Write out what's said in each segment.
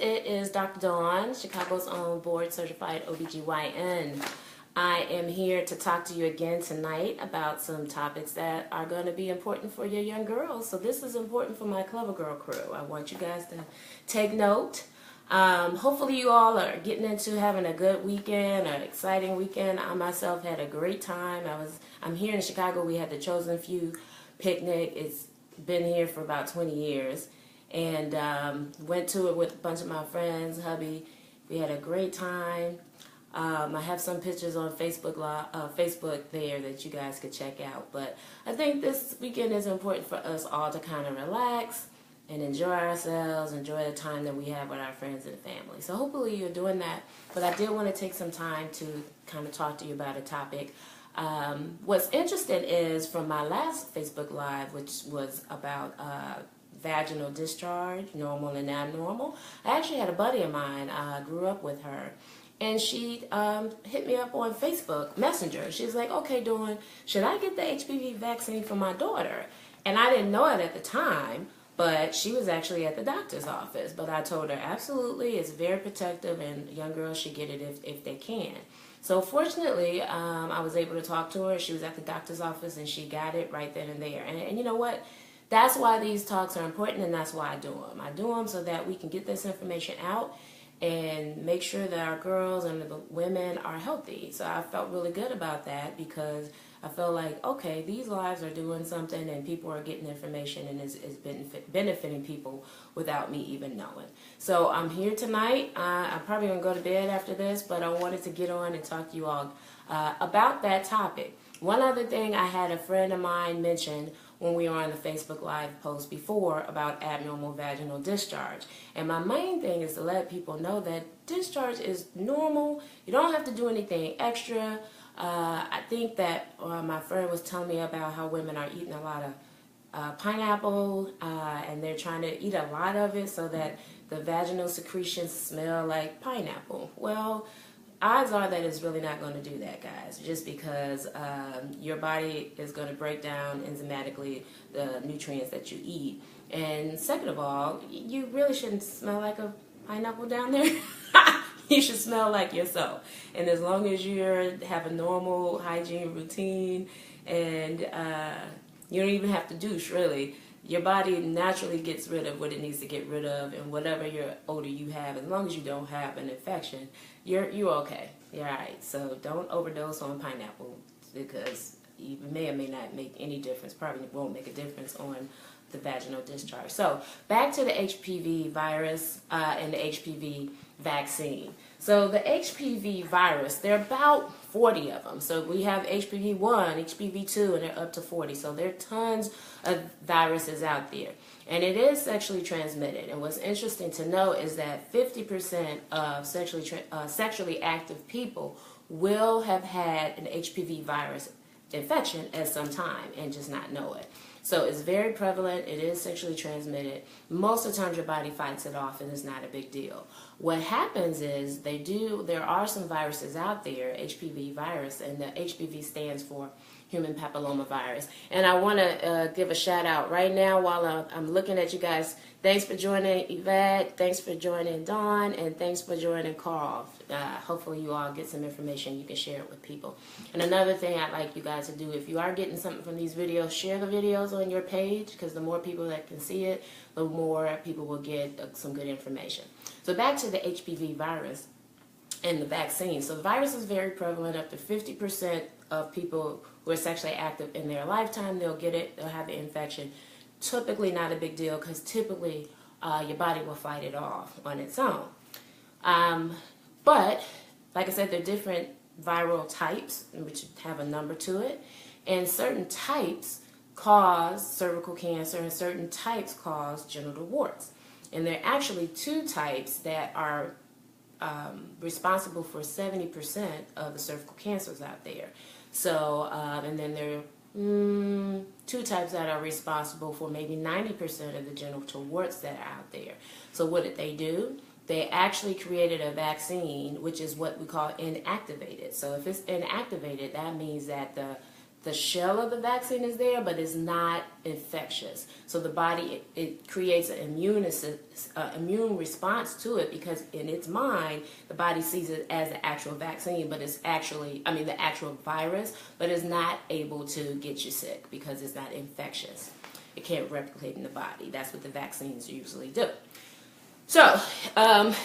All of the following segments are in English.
It is Dr. Dawn, Chicago's own board certified OBGYN. I am here to talk to you again tonight about some topics that are going to be important for your young girls. So this is important for my Clever Girl crew. I want you guys to take note. Hopefully you all are getting into having a good weekend, an exciting weekend. I myself had a great time. I'm here in Chicago. We had the Chosen Few picnic. It's been here for about 20 years. And went to it with a bunch of my friends, hubby. We had a great time. I have some pictures on Facebook there that you guys could check out. But I think this weekend is important for us all to kind of relax and enjoy ourselves, enjoy the time that we have with our friends and family. So hopefully you're doing that. But I did want to take some time to kind of talk to you about a topic. What's interesting is from my last Facebook Live, which was about vaginal discharge, normal and abnormal. I actually had a buddy of mine, I grew up with her, and she hit me up on Facebook Messenger. She's like, okay, Dawn, should I get the HPV vaccine for my daughter? And I didn't know it at the time, but she was actually at the doctor's office. But I told her, absolutely, it's very protective, and young girls should get it if they can. So fortunately, I was able to talk to her. She was at the doctor's office, and she got it right then and there. And you know what? That's why these talks are important, and that's why I do them. I do them so that we can get this information out and make sure that our girls and the women are healthy. So I felt really good about that because I felt like, okay, these lives are doing something and people are getting information and it's benefiting people without me even knowing. So I'm here tonight. I'm probably going to go to bed after this, but I wanted to get on and talk to you all about that topic. One other thing I had a friend of mine mention when we were on the Facebook Live post before about abnormal vaginal discharge. And my main thing is to let people know that discharge is normal. You don't have to do anything extra. I think that my friend was telling me about how women are eating a lot of pineapple and they're trying to eat a lot of it so that the vaginal secretions smell like pineapple. Well, odds are that it's really not going to do that, guys, just because your body is going to break down enzymatically the nutrients that you eat. And second of all, you really shouldn't smell like a pineapple down there. You should smell like yourself. And as long as you have a normal hygiene routine and you don't even have to douche, really, your body naturally gets rid of what it needs to get rid of, and whatever your odor you have, as long as you don't have an infection, you're okay. You're all right. So don't overdose on pineapple because you may or may not make any difference. Probably won't make a difference on the vaginal discharge. So back to the HPV virus and the HPV vaccine. So the HPV virus, there are about 40 of them. So we have HPV-1, HPV-2, and they're up to 40. So there are tons of viruses out there. And it is sexually transmitted. And what's interesting to know is that 50% of sexually active people will have had an HPV virus infection at some time and just not know it. So it's very prevalent. It is sexually transmitted. Most of the time your body fights it off and it's not a big deal. What happens is there are some viruses out there, HPV virus, and the HPV stands for human papillomavirus. And I want to give a shout out right now while I'm looking at you guys. Thanks for joining Yvette, thanks for joining Dawn, and thanks for joining Carl. Hopefully you all get some information, you can share it with people. And another thing I'd like you guys to do, if you are getting something from these videos, share the videos on your page, because the more people that can see it, the more people will get some good information. So back to the HPV virus and the vaccine. So the virus is very prevalent. Up to 50% of people who are sexually active in their lifetime, they'll get it, they'll have the infection. Typically not a big deal because typically your body will fight it off on its own. But like I said, there are different viral types which have a number to it, and certain types cause cervical cancer and certain types cause genital warts. And there are actually two types that are responsible for 70% of the cervical cancers out there. So, and then there are two types that are responsible for maybe 90% of the genital warts that are out there. So what did they do? They actually created a vaccine, which is what we call inactivated. So if it's inactivated, that means that the the shell of the vaccine is there, but it's not infectious. So the body, it creates an immune response to it, because in its mind, the body sees it as the actual vaccine, but it's actually, the actual virus, but it's not able to get you sick because it's not infectious. It can't replicate in the body. That's what the vaccines usually do. So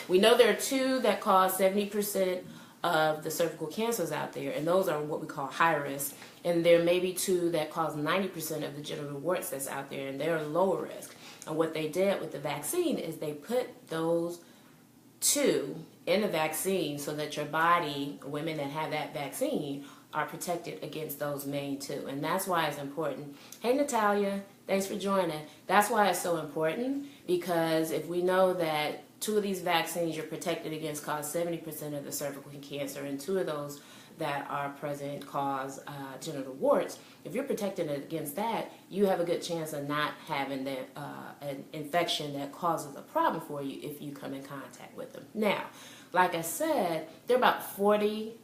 we know there are two that cause 70% of the cervical cancers out there, and those are what we call high risk. And there may be two that cause 90% of the genital warts that's out there, and they're low risk. And what they did with the vaccine is they put those two in the vaccine so that your body, women that have that vaccine, are protected against those main two. And that's why it's important. Hey, Natalia, thanks for joining. That's why it's so important, because if we know that two of these vaccines you're protected against cause 70% of the cervical cancer, and two of those that are present cause genital warts, if you're protected against that, you have a good chance of not having an infection that causes a problem for you if you come in contact with them. Now, like I said, there are about 40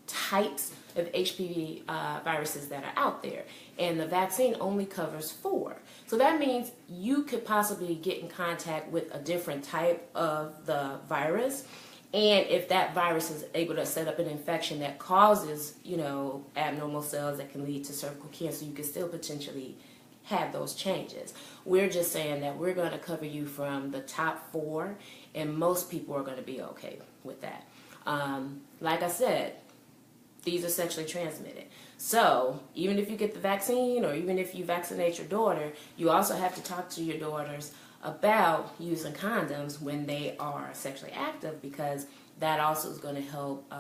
types of HPV viruses that are out there, and the vaccine only covers 4. So that means you could possibly get in contact with a different type of the virus, and if that virus is able to set up an infection that causes, abnormal cells that can lead to cervical cancer, you could still potentially have those changes. We're just saying that we're going to cover you from the top 4, and most people are going to be okay with that. Like I said, these are sexually transmitted. So even if you get the vaccine, or even if you vaccinate your daughter, you also have to talk to your daughters about using condoms when they are sexually active, because that also is going to help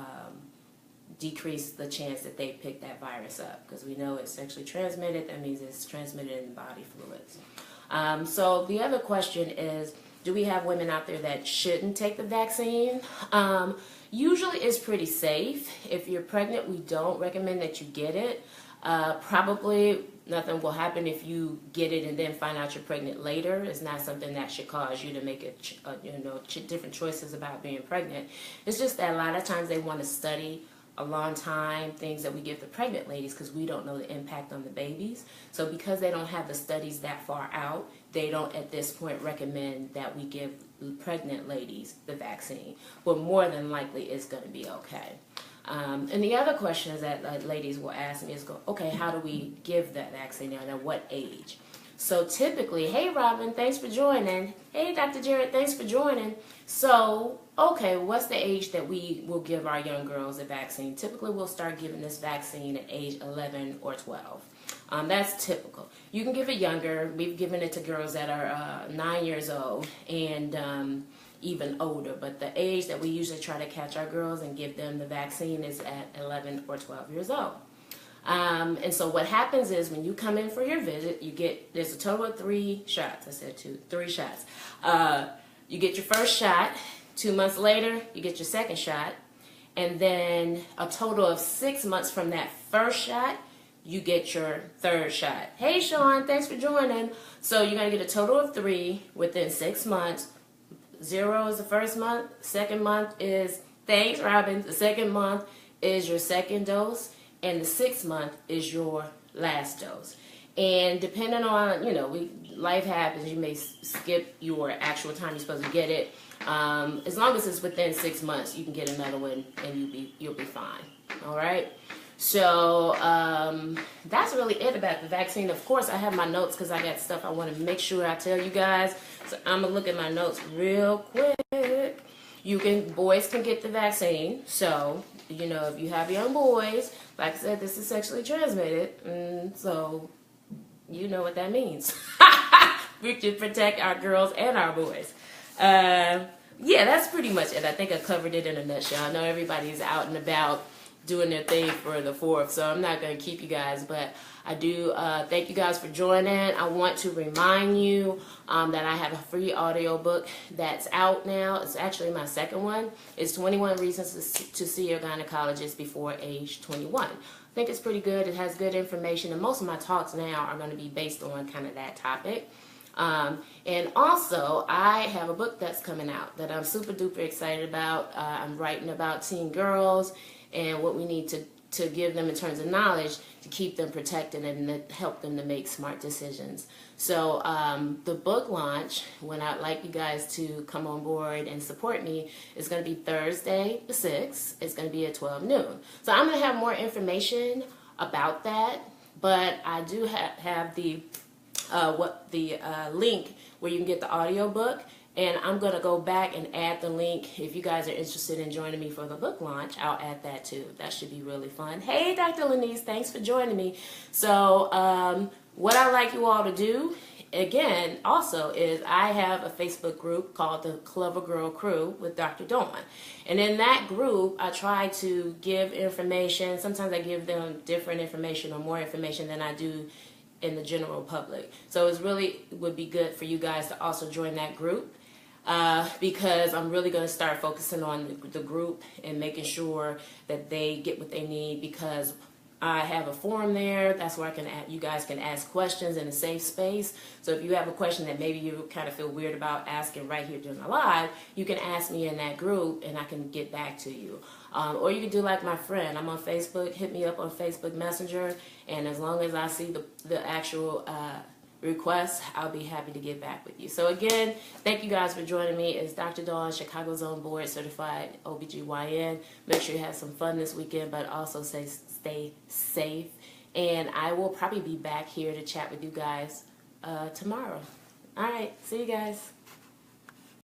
decrease the chance that they pick that virus up, because we know it's sexually transmitted. That means it's transmitted in body fluids. So the other question is, do we have women out there that shouldn't take the vaccine? Usually it's pretty safe. If you're pregnant, we don't recommend that you get it. Probably nothing will happen if you get it and then find out you're pregnant later. It's not something that should cause you to make different choices about being pregnant. It's just that a lot of times they want to study a long time things that we give the pregnant ladies, because we don't know the impact on the babies. So because they don't have the studies that far out, they don't at this point recommend that we give pregnant ladies the vaccine. But more than likely it's going to be okay. And the other question is that ladies will ask me is, okay, how do we give that vaccine, and at what age? So typically, hey Robin, thanks for joining. Hey Dr. Jared, thanks for joining. So, okay, what's the age that we will give our young girls a vaccine? Typically, we'll start giving this vaccine at age 11 or 12. That's typical. You can give it younger. We've given it to girls that are 9 years old and even older. But the age that we usually try to catch our girls and give them the vaccine is at 11 or 12 years old. And so what happens is when you come in for your visit, there's a total of 3 shots. I said 3 shots. You get your first shot. 2 months later, you get your second shot. And then a total of 6 months from that first shot, you get your third shot. Hey, Sean, thanks for joining. So you're going to get a total of 3 within 6 months. 0 is the first month. Second month is, thanks, Robin. The second month is your second dose. And the 6th month is your last dose. And depending on, life happens, you may skip your actual time you're supposed to get it. As long as it's within 6 months, you can get another one and you'll be fine. All right? So that's really it about the vaccine. Of course, I have my notes because I got stuff I want to make sure I tell you guys. So I'm going to look at my notes real quick. Boys can get the vaccine. So, if you have young boys, like I said, this is sexually transmitted. So, you know what that means. We should protect our girls and our boys. Yeah, that's pretty much it. I think I covered it in a nutshell. I know everybody's out and about doing their thing for the 4th, so I'm not going to keep you guys, but I do thank you guys for joining. I want to remind you that I have a free audio book that's out now. It's actually my second one. It's 21 Reasons to See Your Gynecologist Before Age 21. I think it's pretty good. It has good information, and most of my talks now are going to be based on kind of that topic. And also, I have a book that's coming out that I'm super duper excited about. I'm writing about teen girls and what we need to to give them in terms of knowledge to keep them protected and to help them to make smart decisions. So the book launch, when I'd like you guys to come on board and support me, is going to be Thursday the 6th. It's going to be at 12 noon. So I'm going to have more information about that, but I do have the link where you can get the audio book. And I'm going to go back and add the link. If you guys are interested in joining me for the book launch, I'll add that too. That should be really fun. Hey, Dr. Lenise, thanks for joining me. So what I'd like you all to do, again, also is I have a Facebook group called the Clever Girl Crew with Dr. Dawn. And in that group, I try to give information. Sometimes I give them different information or more information than I do in the general public. So it really would be good for you guys to also join that group. Because I'm really going to start focusing on the group and making sure that they get what they need, because I have a forum there. That's where you guys can ask questions in a safe space. So if you have a question that maybe you kind of feel weird about asking right here during the live, you can ask me in that group and I can get back to you. Or you can do like my friend. I'm on Facebook. Hit me up on Facebook Messenger, and as long as I see the actual requests, I'll be happy to get back with you. So again, thank you guys for joining me. It's Dr. Dawn, Chicago's own board certified OBGYN. Make sure you have some fun this weekend, but also stay safe. And I will probably be back here to chat with you guys tomorrow. All right, see you guys.